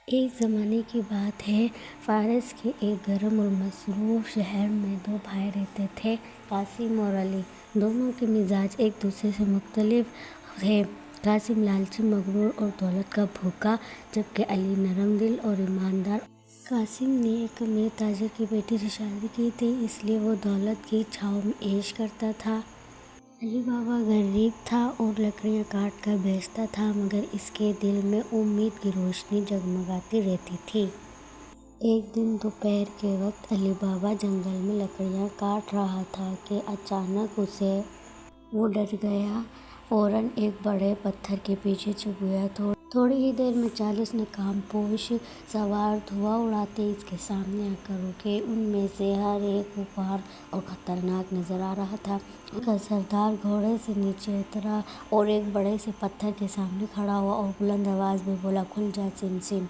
ایک زمانے کی بات ہے، فارس کے ایک گرم اور مصروف شہر میں دو بھائی رہتے تھے، قاسم اور علی۔ دونوں کے مزاج ایک دوسرے سے مختلف تھے۔ قاسم لالچی، مغرور اور دولت کا بھوکا، جبکہ علی نرم دل اور ایماندار۔ قاسم نے ایک امیر تاجر کی بیٹی سے شادی کی تھی، اس لیے وہ دولت کی چھاؤں میں عیش کرتا تھا۔ علی بابا غریب تھا اور لکڑیاں کاٹ کر بیچتا تھا، مگر اس کے دل میں امید کی روشنی جگمگاتی رہتی تھی۔ ایک دن دوپہر کے وقت علی بابا جنگل میں لکڑیاں کاٹ رہا تھا کہ اچانک وہ ڈر گیا، فوراً ایک بڑے پتھر کے پیچھے چھپ گیا۔ تھوڑی ہی دیر میں 40 ناکام پوش سوار دھواں اڑاتے اس کے سامنے آ کر رکے۔ ان میں سے ہر ایک خوفناک اور خطرناک نظر آ رہا تھا۔ ان کا سردار گھوڑے سے نیچے اترا اور ایک بڑے سے پتھر کے سامنے کھڑا ہوا اور بلند آواز میں بولا، "کھل جا سم سم"۔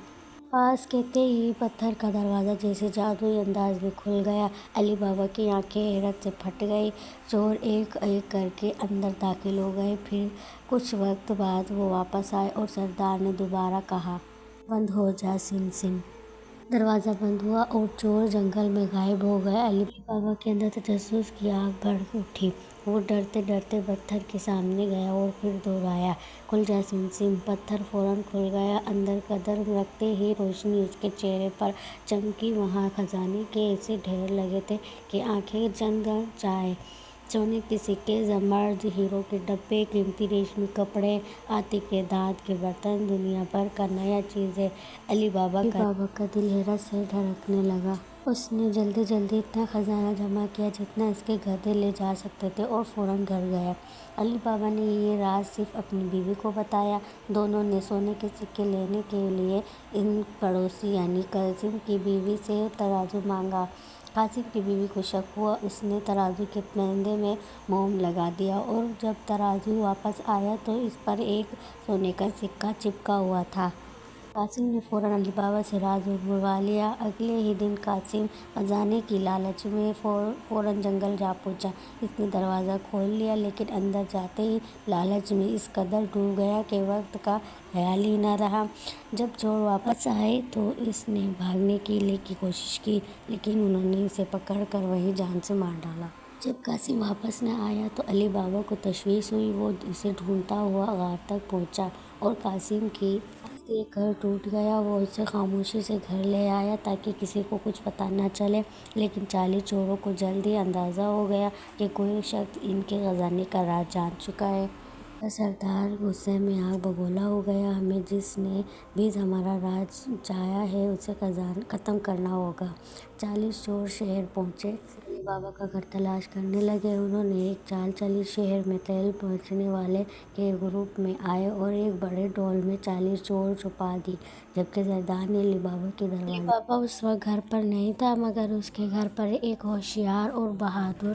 بس کہتے ہی پتھر کا دروازہ جیسے جادوئی انداز میں کھل گیا۔ علی بابا کی آنکھیں حیرت سے پھٹ گئیں۔ چور ایک ایک کر کے اندر داخل ہو گئے۔ پھر کچھ وقت بعد وہ واپس آئے اور سردار نے دوبارہ کہا، "بند ہو جا سم سم"۔ دروازہ بند ہوا اور چور جنگل میں غائب ہو گئے۔ علی بابا کے اندر تجسس کی آگ بھڑک اٹھی۔ وہ ڈرتے ڈرتے پتھر کے سامنے گیا اور پھر دہرایا، "کھل جا سم سم"۔ پتھر فوراً کھل گیا۔ اندر قدم رکھتے ہی روشنی اس کے چہرے پر چمکی۔ وہاں خزانے کے ایسے ڈھیر لگے تھے کہ آنکھیں جم جائیں۔ سونے کے سکے، زمرد، ہیروں کے ڈبے، قیمتی ریشمی کپڑے، ہاتھی کے دانت کے برتن، دنیا بھر کا نیا چیزیں۔ علی بابا کا دل حیرت سے دھڑکنے لگا۔ اس نے جلدی جلدی اتنا خزانہ جمع کیا جتنا اس کے گدھے لے جا سکتے تھے اور فوراً گھر گیا۔ علی بابا نے یہ راز صرف اپنی بیوی کو بتایا۔ دونوں نے سونے کے سکے لینے کے لیے ان پڑوسی یعنی قاسم کی بیوی سے ترازو مانگا۔ قاسم کی بیوی کو شک ہوا۔ اس نے ترازو کے پہندے میں موم لگا دیا اور جب ترازو واپس آیا تو اس پر ایک سونے کا سکہ چپکا ہوا تھا۔ قاسم نے فوراً علی بابا سے راز اگلوا لیا۔ اگلے ہی دن قاسم خزانے کی لالچ میں فوراً جنگل جا پہنچا۔ اس نے دروازہ کھول لیا، لیکن اندر جاتے ہی لالچ میں اس قدر ڈوب گیا کہ وقت کا خیال ہی نہ رہا۔ جب چور واپس آئے تو اس نے بھاگنے کی کوشش کی، لیکن انہوں نے اسے پکڑ کر وہیں جان سے مار ڈالا۔ جب قاسم واپس نہ آیا تو علی بابا کو تشویش ہوئی۔ وہ اسے ڈھونڈتا ہوا غار تک پہنچا اور قاسم کی حالت دیکھ کر ٹوٹ گیا۔ وہ اسے خاموشی سے گھر لے آیا تاکہ کسی کو کچھ پتہ نہ چلے، لیکن 40 چوروں کو جلد ہی اندازہ ہو گیا کہ کوئی شخص ان کے خزانے کا راز جان چکا ہے۔ ان کا سردار غصے میں آگ بگولا ہو گیا، "ہمیں جس نے بھی ہمارا راز چایا ہے اسے ختم کرنا ہوگا"۔ 40 چور شہر پہنچے۔ علی بابا کا گھر تلاش کرنے لگے۔ انہوں نے ایک چال چلی، شہر میں تیل بیچنے والے کے ایک گروپ میں آئے اور ایک بڑے ڈول میں 40 چور چھپا دیے، جبکہ سردار نے علی بابا کے دروازے۔ علی بابا اس وقت گھر پر نہیں تھا، مگر اس کے گھر پر ایک ہوشیار اور بہادر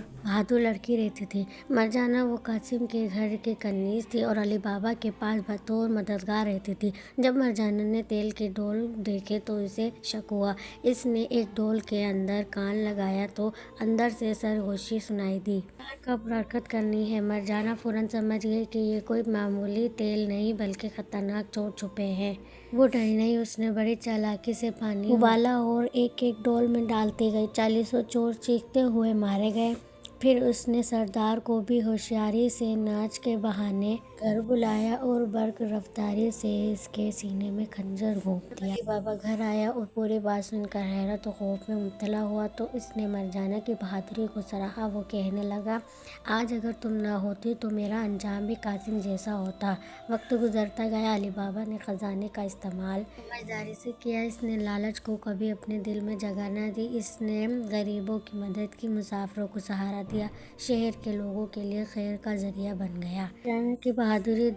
لڑکی رہتی تھی، مرجانہ۔ وہ قاسم کے گھر کی کنیز تھی اور علی بابا کے پاس بطور مددگار رہتی تھی۔ جب مرجانہ نے تیل کے ڈول دیکھے تو اسے شک ہوا۔ اس نے ایک ڈول کے اندر کان لگایا تو اندر سے سرگوشی سنائی دی، "یہاں کب حرکت کرنی ہے"۔ مرجانہ فوراً سمجھ گئی کہ یہ کوئی معمولی تیل نہیں بلکہ خطرناک چور چھپے ہیں۔ وہ ڈری نہیں، اس نے بڑی چالاکی سے پانی ابالا اور ایک ایک ڈول میں ڈالتی گئی۔ 40 چور چیختے ہوئے مارے گئے۔ پھر اس نے سردار کو بھی ہوشیاری سے ناچ کے بہانے گھر بلایا اور برق رفتاری سے اس کے سینے میں خنجر گھونپ دیا۔ علی بابا گھر آیا اور پوری بات سن کر حیرت و خوف میں مبتلا ہوا۔ تو اس نے مرجانہ کی بہادری کو سراہا۔ وہ کہنے لگا، "آج اگر تم نہ ہوتی تو میرا انجام بھی قاسم جیسا ہوتا"۔ وقت گزرتا گیا۔ علی بابا نے خزانے کا استعمال سمجھداری سے کیا۔ اس نے لالچ کو کبھی اپنے دل میں جگہ نہ دی۔ اس نے غریبوں کی مدد کی، مسافروں کو سہارا دیا، شہر کے لوگوں کے لیے خیر کا ذریعہ بن گیا۔ مرجانہ کی بہادری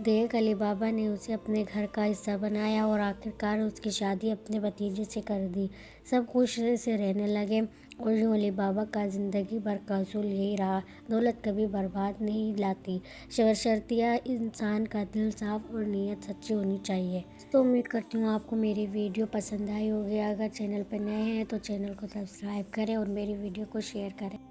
دیکھ علی بابا نے اسے اپنے گھر کا حصہ بنایا اور آخرکار اس کی شادی اپنے بھتیجے سے کر دی۔ سب خوش سے رہنے لگے اور یوں علی بابا کا زندگی بھر کا اصول یہی رہا، دولت کبھی برکت نہیں لاتی، بشرطیہ انسان کا دل صاف اور نیت سچی ہونی چاہیے۔ تو امید کرتی ہوں آپ کو میری ویڈیو پسند آئی ہوگی۔ اگر چینل پر نئے ہیں تو چینل کو سبسکرائب کریں اور میری ویڈیو کو شیئر کریں۔